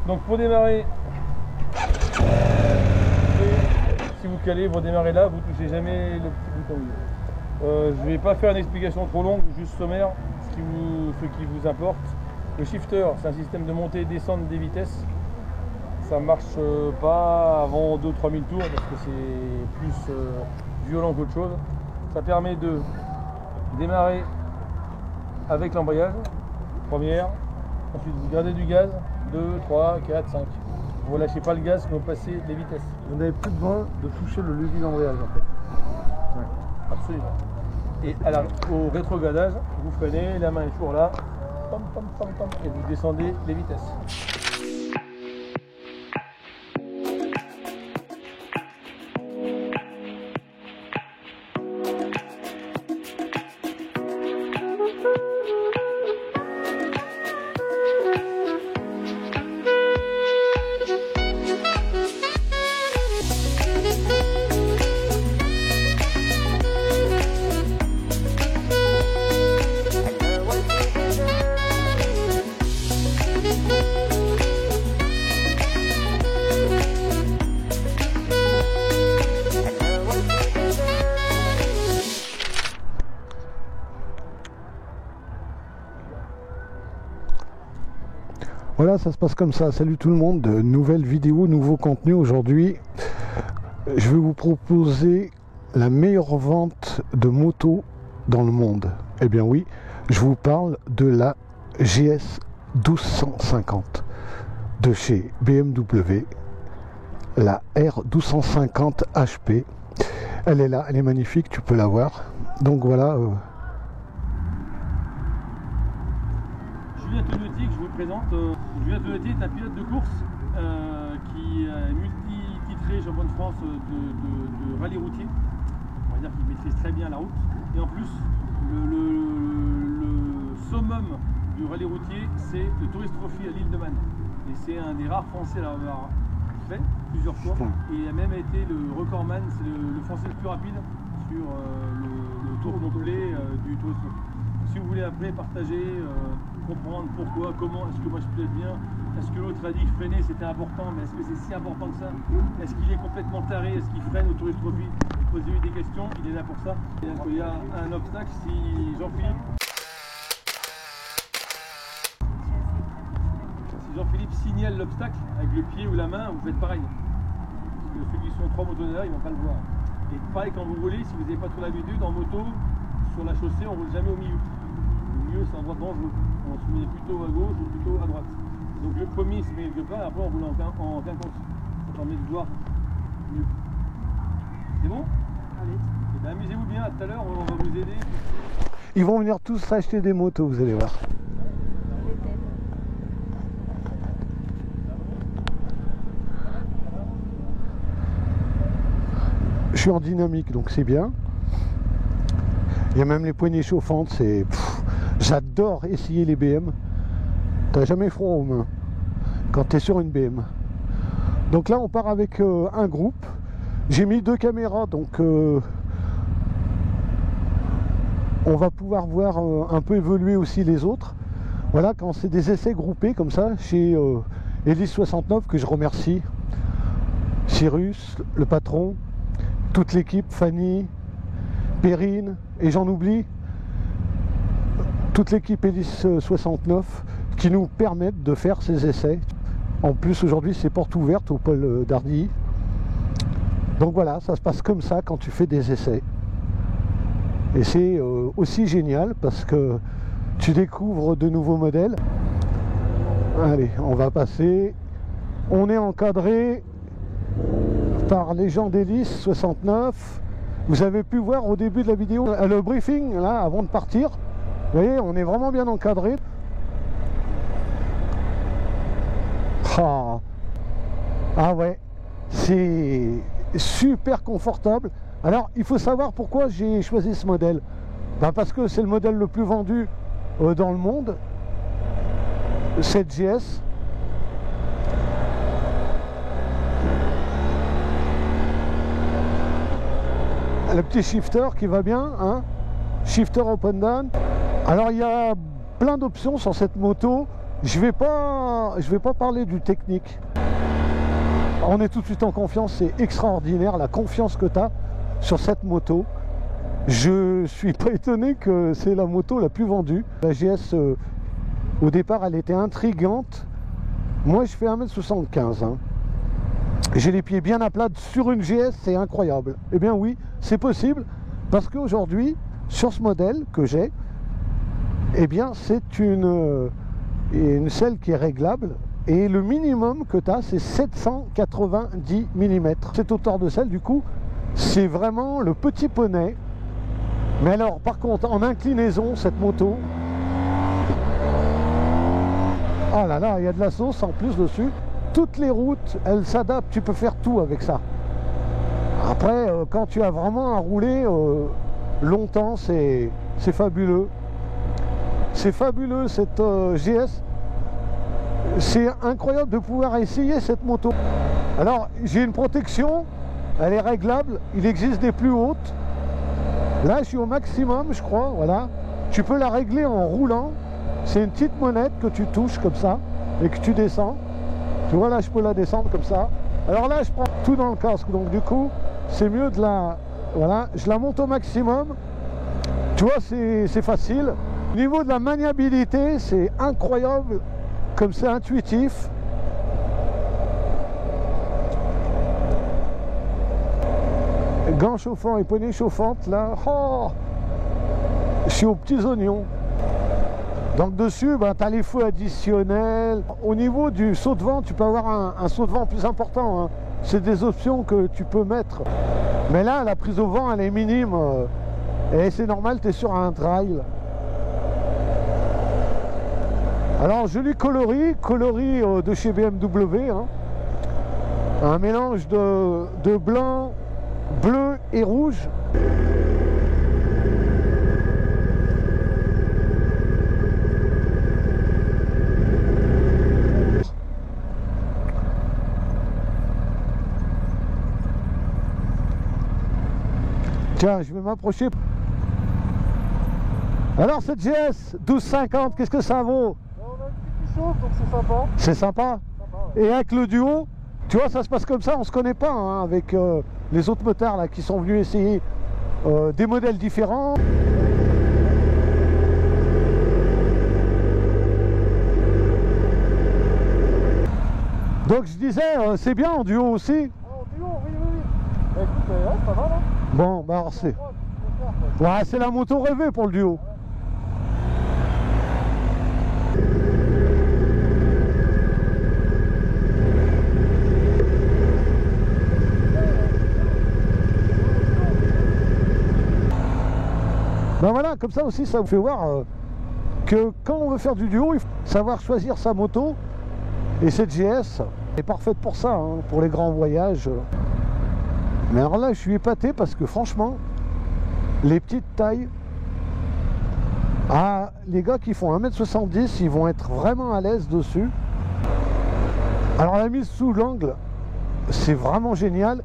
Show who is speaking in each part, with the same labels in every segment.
Speaker 1: Donc pour démarrer, si vous calez, vous démarrez là, vous ne touchez jamais le petit bouton. Je ne vais pas faire une explication trop longue, juste sommaire, ce qui vous importe. Le shifter, c'est un système de montée et descente des vitesses. Ça ne marche pas avant 2-3 000 tours parce que c'est plus violent qu'autre chose. Ça permet de démarrer avec l'embrayage, première, ensuite vous gardez du gaz, 2, 3, 4, 5. Vous ne lâchez pas le gaz quand vous passez les vitesses.
Speaker 2: Vous n'avez plus besoin de toucher le levier d'embrayage en fait.
Speaker 1: Ouais. Absolument. Et au rétrogradage, vous freinez, la main est toujours là, pom, pom, pom, pom, et vous descendez les vitesses.
Speaker 2: Voilà, ça se passe comme ça. Salut tout le monde, nouvelle vidéo, nouveau contenu aujourd'hui. Je vais vous proposer la meilleure vente de motos dans le monde. Eh bien oui, je vous parle de la GS 1250 de chez BMW, la R 1250 HP. Elle est là, elle est magnifique, tu peux la voir. Donc voilà.
Speaker 1: Julien Tonotti, que je vous présente. Julien Tonotti est un pilote de course qui est multi-titré champion de France de rallye routier. On va dire qu'il maîtrise très bien la route. Et en plus, le summum du rallye routier, c'est le Tourist Trophy à l'île de Man. Et c'est un des rares Français à l'avoir fait plusieurs fois. Et il a même été le recordman, c'est le Français le plus rapide sur le tour complet du Tourist Trophy. Si vous voulez après partager, comprendre pourquoi, comment, est-ce que moi je pilote bien, est-ce que l'autre a dit que freiner c'était important, mais est-ce que c'est si important que ça? Est-ce qu'il est complètement taré? Est-ce qu'il freine au Tourist Trophy? Posez-lui des questions, il est là pour ça. Il y a un obstacle, si Jean-Philippe signale l'obstacle avec le pied ou la main, vous faites pareil. Parce que ceux qui sont 3 motos derrière, ils ne vont pas le voir. Et pareil quand vous roulez, si vous n'avez pas trop l'habitude, en moto, sur la chaussée, on ne roule jamais au milieu. Au milieu, c'est un endroit dangereux. On se met plutôt à gauche ou plutôt à droite. Donc le premier se met quelque part et après on roule en quinconce. Ça permet de voir mieux. C'est bon? Allez. Et bien amusez-vous bien, à tout à l'heure, on va vous aider.
Speaker 2: Ils vont venir tous acheter des motos, vous allez voir. Je suis en dynamique, donc c'est bien. Il y a même les poignées chauffantes, c'est... J'adore essayer les BM. T'as jamais froid aux mains quand tu es sur une BM. Donc là on part avec un groupe. J'ai mis 2 caméras, donc on va pouvoir voir un peu évoluer aussi les autres. Voilà, quand c'est des essais groupés comme ça, chez Elise 69, que je remercie, Cyrus, le patron, toute l'équipe, Fanny, Perrine, et j'en oublie, toute l'équipe Elise 69 qui nous permettent de faire ces essais. En plus aujourd'hui c'est porte ouverte au pôle d'Ardilly. Donc voilà, ça se passe comme ça quand tu fais des essais. Et c'est aussi génial parce que tu découvres de nouveaux modèles. Allez, on va passer. On est encadré par les gens d'Elise 69. Vous avez pu voir au début de la vidéo le briefing là avant de partir. Vous voyez, on est vraiment bien encadré. Ah ouais, c'est super confortable. Alors il faut savoir pourquoi j'ai choisi ce modèle. Parce que c'est le modèle le plus vendu dans le monde, cette GS. Le petit shifter qui va bien, hein, shifter up and down. Alors il y a plein d'options sur cette moto. Je vais pas parler du technique. On est tout de suite en confiance, c'est extraordinaire la confiance que tu as sur cette moto. Je suis pas étonné que c'est la moto la plus vendue. La GS, au départ, elle était intrigante. Moi, je fais 1m75. Hein. J'ai les pieds bien à plat sur une GS, c'est incroyable. Eh bien oui, c'est possible, parce qu'aujourd'hui, sur ce modèle que j'ai, eh bien c'est une selle qui est réglable, et le minimum que tu as, c'est 790 mm. Cette hauteur de selle, du coup, c'est vraiment le petit poney. Mais alors, par contre, en inclinaison, cette moto, oh là là, il y a de la sauce en plus dessus. Toutes les routes, elles s'adaptent, tu peux faire tout avec ça. Après, quand tu as vraiment à rouler longtemps, c'est fabuleux. C'est fabuleux cette GS. C'est incroyable de pouvoir essayer cette moto. Alors, j'ai une protection, elle est réglable, il existe des plus hautes. Là, je suis au maximum, je crois, voilà. Tu peux la régler en roulant. C'est une petite monette que tu touches comme ça et que tu descends. Tu vois, là, je peux la descendre comme ça. Alors là, je prends tout dans le casque. Donc, du coup, c'est mieux de la... Voilà, je la monte au maximum. Tu vois, c'est facile. Au niveau de la maniabilité, c'est incroyable. Comme c'est intuitif. Gants chauffants et poignées chauffantes, là. Oh, je suis aux petits oignons. Donc dessus, ben, tu as les feux additionnels. Au niveau du saut de vent, tu peux avoir un saut de vent plus important. Hein. C'est des options que tu peux mettre. Mais là, la prise au vent, elle est minime. Et c'est normal, tu es sur un trail. Alors, joli coloris de chez BMW. Hein. Un mélange de blanc, bleu et rouge. Tiens, je vais m'approcher. Alors cette GS 1250, qu'est-ce que ça vaut?
Speaker 1: On a un petit qui chauffe, donc c'est sympa.
Speaker 2: C'est sympa. Et avec le duo, tu vois, ça se passe comme ça, on se connaît pas hein, avec les autres motards là, qui sont venus essayer des modèles différents. Donc je disais, c'est bien en duo aussi.
Speaker 1: Ah, en duo, oui. Bah, écoute, ouais, ça va là.
Speaker 2: Bon, bah alors c'est... Ouais, c'est la moto rêvée pour le duo. Ben voilà, comme ça aussi, ça vous fait voir que quand on veut faire du duo, il faut savoir choisir sa moto. Et cette GS est parfaite pour ça, hein, pour les grands voyages. Mais alors là, je suis épaté parce que franchement, les petites tailles, ah, les gars qui font 1m70, ils vont être vraiment à l'aise dessus. Alors la mise sous l'angle, c'est vraiment génial.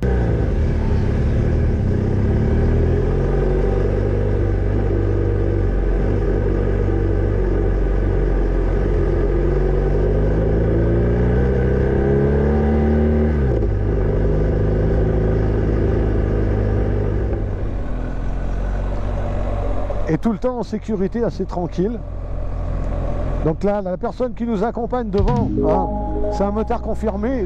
Speaker 2: Et tout le temps en sécurité, assez tranquille. Donc là, la personne qui nous accompagne devant, hein, c'est un motard confirmé.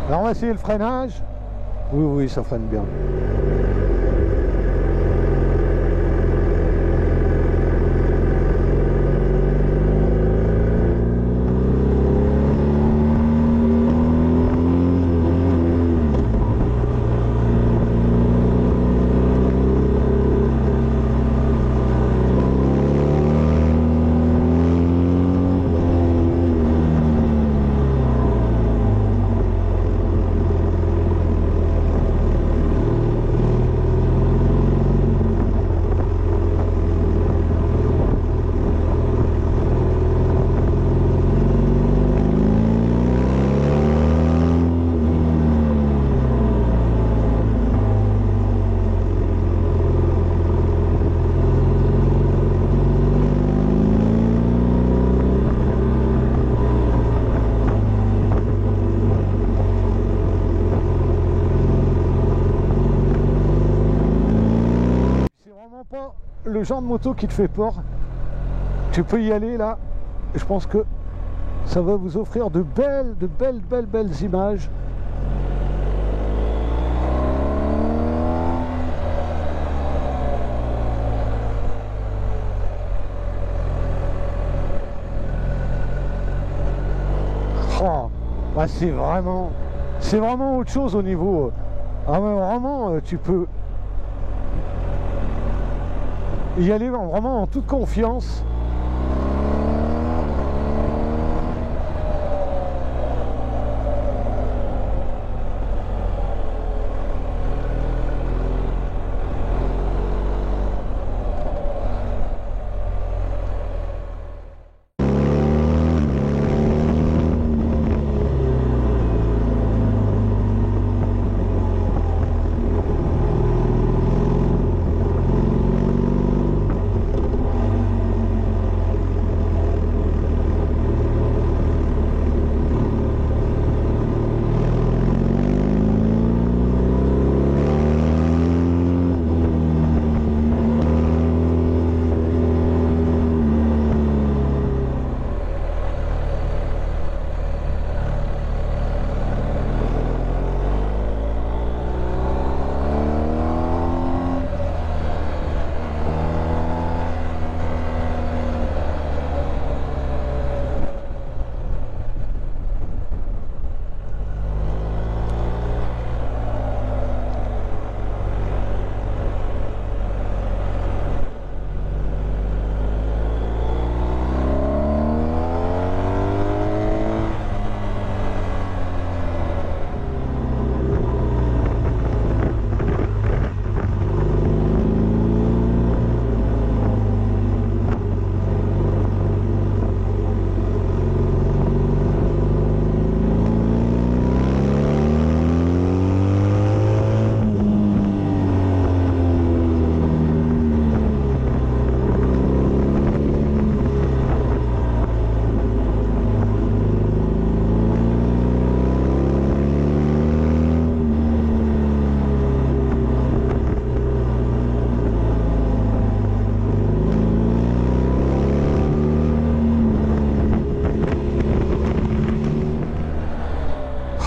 Speaker 2: Alors on va essayer le freinage. Oui, ça freine bien. le genre de moto qui te fait peur, tu peux y aller là. Je pense que ça va vous offrir de belles images. Oh, bah c'est vraiment autre chose au niveau. Ah ouais, vraiment, tu peux y aller vraiment en toute confiance.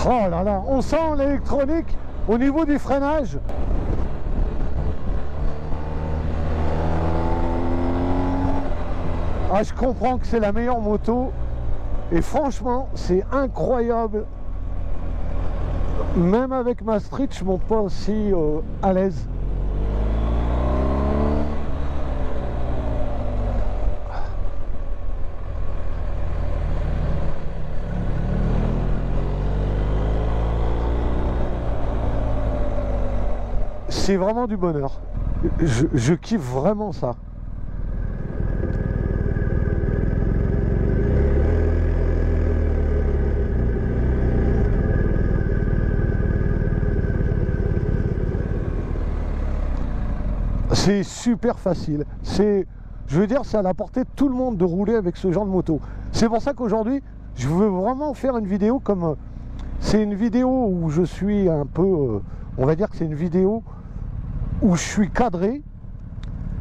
Speaker 2: Oh là là, on sent l'électronique au niveau du freinage. Ah, je comprends que c'est la meilleure moto. Et franchement, c'est incroyable. Même avec ma Street, je ne monte pas aussi à l'aise. C'est vraiment du bonheur. Je kiffe vraiment ça. C'est super facile. Je veux dire, c'est à la portée de tout le monde de rouler avec ce genre de moto. C'est pour ça qu'aujourd'hui, je veux vraiment faire une vidéo comme... C'est une vidéo où je suis un peu... on va dire que c'est une vidéo où je suis cadré.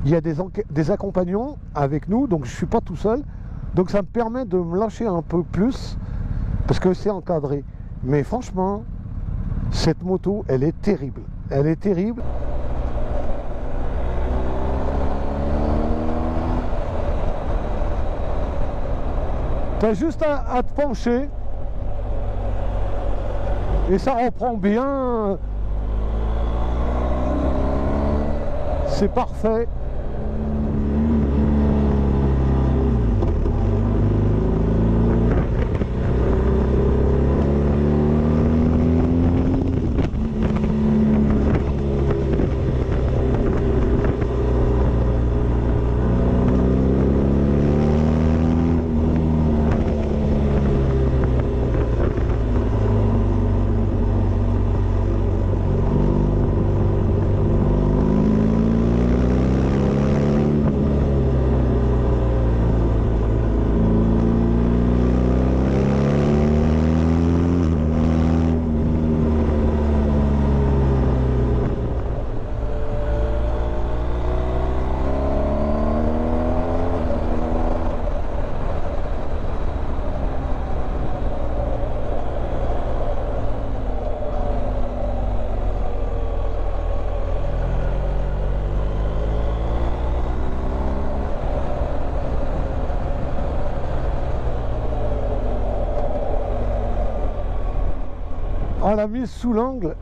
Speaker 2: Il y a des accompagnants avec nous, donc je ne suis pas tout seul. Donc ça me permet de me lâcher un peu plus, parce que c'est encadré. Mais franchement, cette moto, elle est terrible. Elle est terrible. Tu as juste à te pencher et ça reprend bien. C'est parfait. à la mise sous l'angle,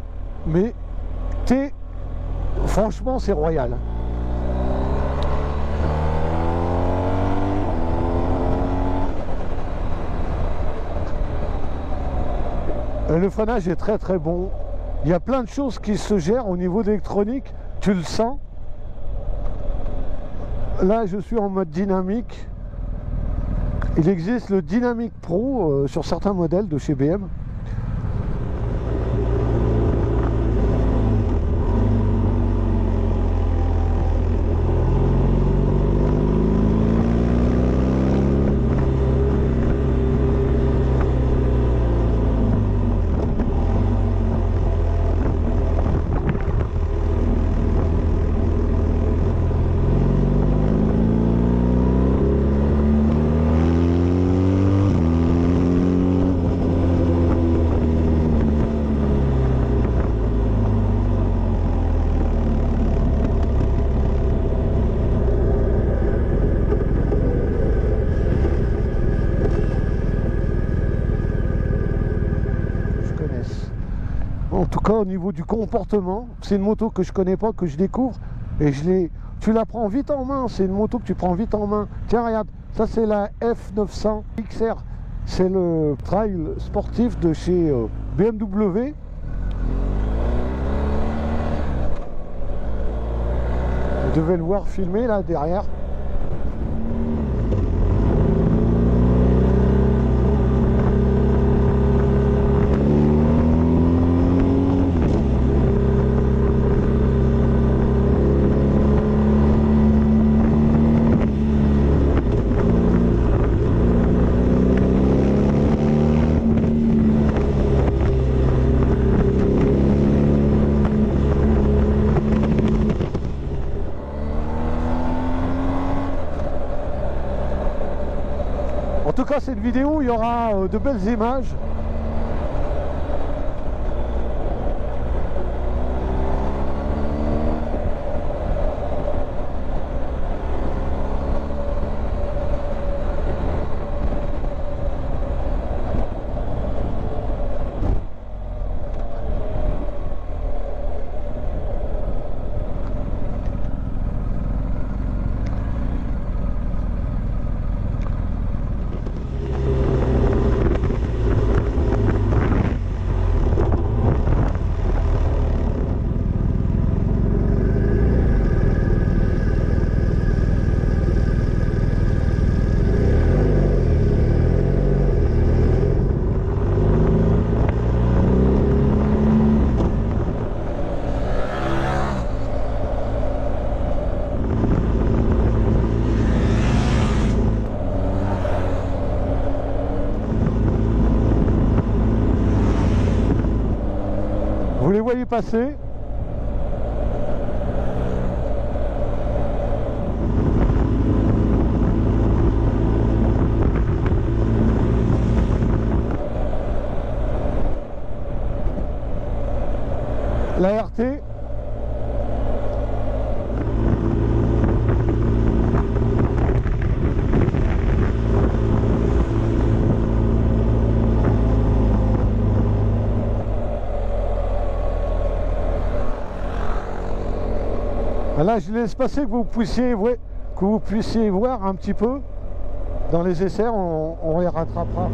Speaker 2: mais franchement c'est royal. Le freinage est très très bon. Il y a plein de choses qui se gèrent au niveau d'électronique, tu le sens. Là je suis en mode dynamique. Il existe le Dynamic Pro sur certains modèles de chez BM. En tout cas au niveau du comportement, c'est une moto que je connais pas, que je découvre et tu la prends vite en main, c'est une moto que tu prends vite en main. Tiens regarde, ça c'est la F900 XR, c'est le trail sportif de chez BMW. Vous devez le voir filmer là derrière. En tout cas, cette vidéo, il y aura de belles images. Vous les voyez passer. La RT. Là, je laisse passer que vous puissiez voir un petit peu. Dans les essais, on les rattrapera.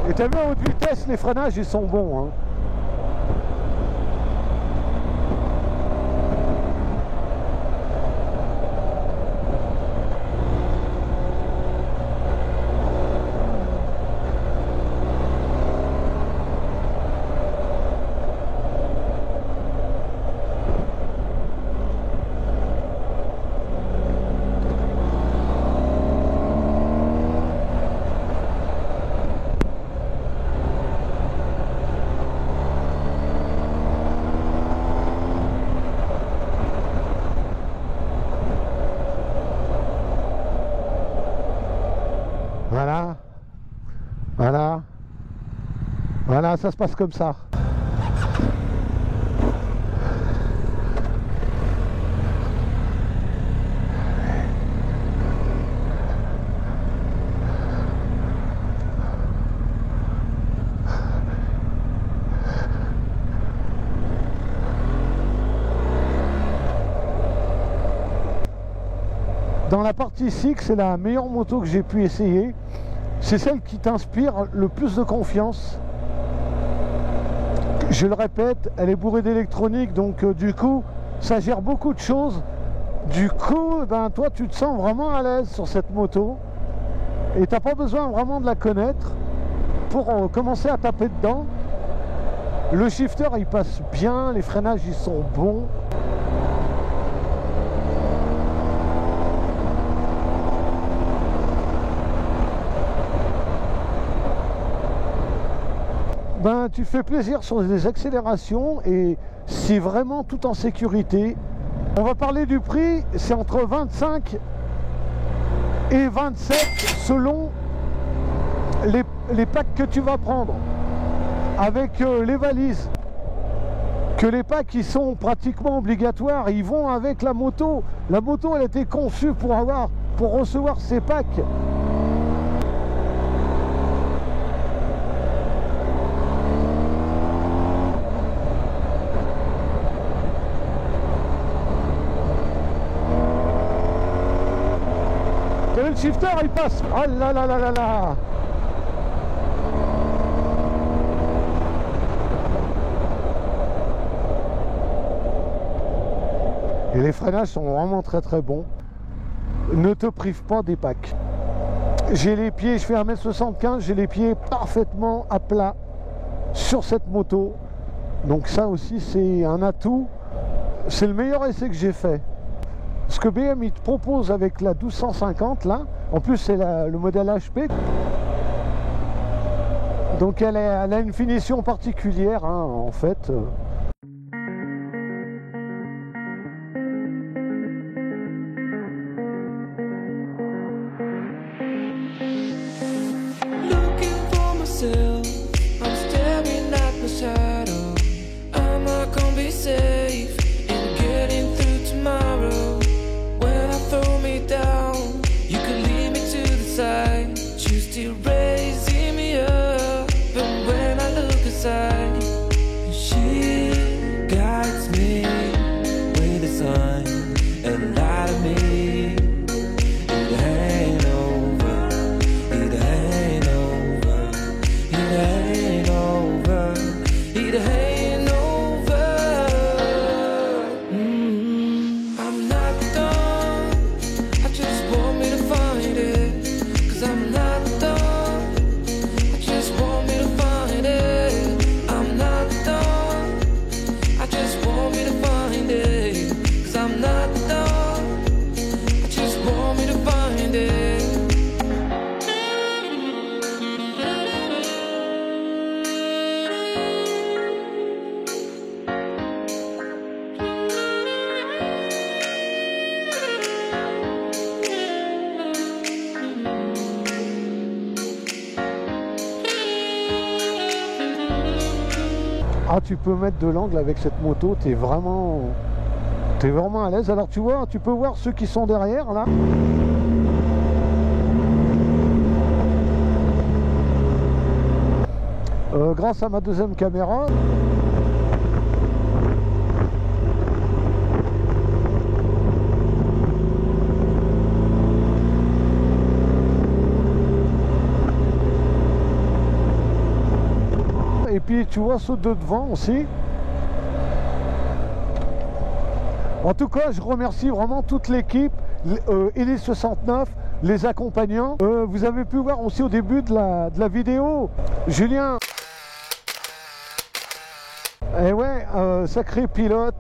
Speaker 2: Et t'as vu à haute vitesse, les freinages ils sont bons, hein. Voilà, ça se passe comme ça. Dans la partie 6, c'est la meilleure moto que j'ai pu essayer. C'est celle qui t'inspire le plus de confiance. Je le répète, elle est bourrée d'électronique, donc du coup, ça gère beaucoup de choses. Du coup, ben, toi, tu te sens vraiment à l'aise sur cette moto. Et tu n'as pas besoin vraiment de la connaître pour commencer à taper dedans. Le shifter, il passe bien, les freinages, ils sont bons. Ben, tu fais plaisir sur les accélérations et c'est vraiment tout en sécurité. On va parler du prix, c'est entre 25 et 27 selon les packs que tu vas prendre avec les valises. Que les packs qui sont pratiquement obligatoires, ils vont avec la moto. La moto, elle a été conçue pour recevoir ces packs. Le shifter il passe. Ah là là là là là. Et les freinages sont vraiment très très bons. Ne te prive pas des packs. J'ai les pieds, je fais 1m75, j'ai les pieds parfaitement à plat sur cette moto. Donc ça aussi c'est un atout. C'est le meilleur essai que j'ai fait. Ce que BM il te propose avec la 1250 là, en plus c'est le modèle HP, donc elle a une finition particulière hein, en fait. Ah, tu peux mettre de l'angle avec cette moto, t'es vraiment à l'aise. Alors tu vois, tu peux voir ceux qui sont derrière là. Grâce à ma deuxième caméra. Et puis tu vois ceux de devant aussi. En tout cas, je remercie vraiment toute l'équipe, Elise 69, les accompagnants. Vous avez pu voir aussi au début de la vidéo, Julien. Et ouais, sacré pilote.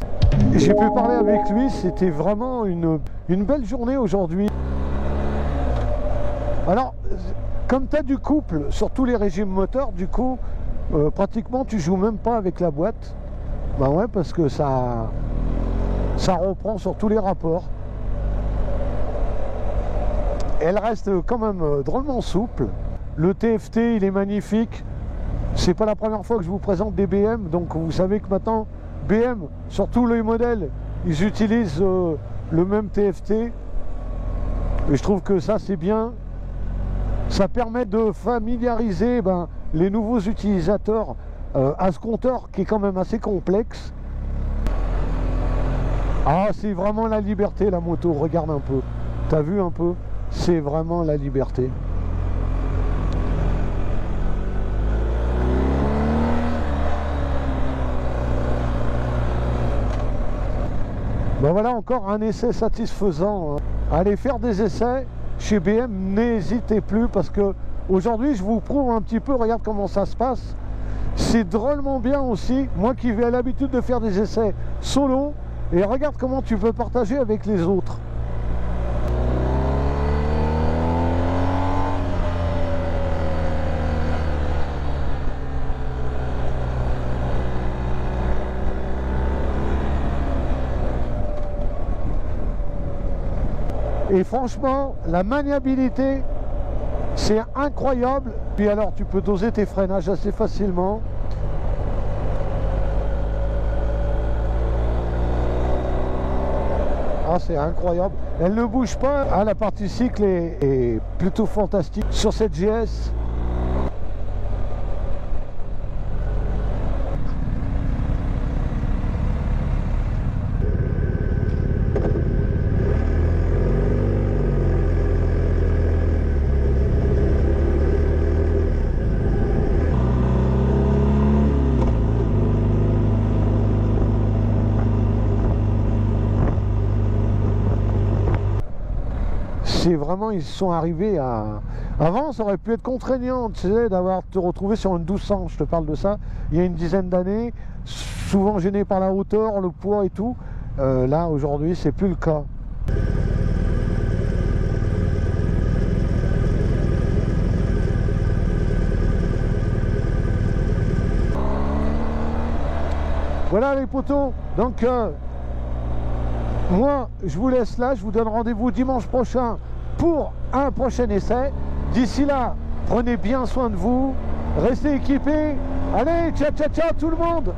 Speaker 2: J'ai pu parler avec lui, c'était vraiment une belle journée aujourd'hui. Alors, comme tu as du couple sur tous les régimes moteurs, du coup, pratiquement tu joues même pas avec la boîte. Bah ouais, parce que ça reprend sur tous les rapports. Elle reste quand même drôlement souple. Le TFT il est magnifique. C'est pas la première fois que je vous présente des BM, donc vous savez que maintenant BM, sur tous les modèles, ils utilisent le même TFT. Et je trouve que ça c'est bien. Ça permet de familiariser les nouveaux utilisateurs à ce compteur qui est quand même assez complexe. Ah, c'est vraiment la liberté la moto, regarde un peu. T'as vu un peu? C'est vraiment la liberté. Ben voilà encore un essai satisfaisant. Allez faire des essais chez BM, n'hésitez plus parce que aujourd'hui je vous prouve un petit peu, regarde comment ça se passe. C'est drôlement bien aussi, moi qui ai l'habitude de faire des essais solo, et regarde comment tu peux partager avec les autres. Et franchement, la maniabilité, c'est incroyable. Puis alors, tu peux doser tes freinages assez facilement. Ah, c'est incroyable. Elle ne bouge pas. Ah, la partie cycle est plutôt fantastique sur cette GS. C'est vraiment, ils sont arrivés à... Avant, ça aurait pu être contraignant, tu sais, te retrouver sur une 1200, je te parle de ça, il y a une dizaine d'années, souvent gêné par la hauteur, le poids et tout. Là, aujourd'hui, c'est plus le cas. Voilà les potos, donc moi, je vous laisse là, je vous donne rendez-vous dimanche prochain pour un prochain essai. D'ici là, prenez bien soin de vous, restez équipés. Allez, ciao, ciao, ciao tout le monde!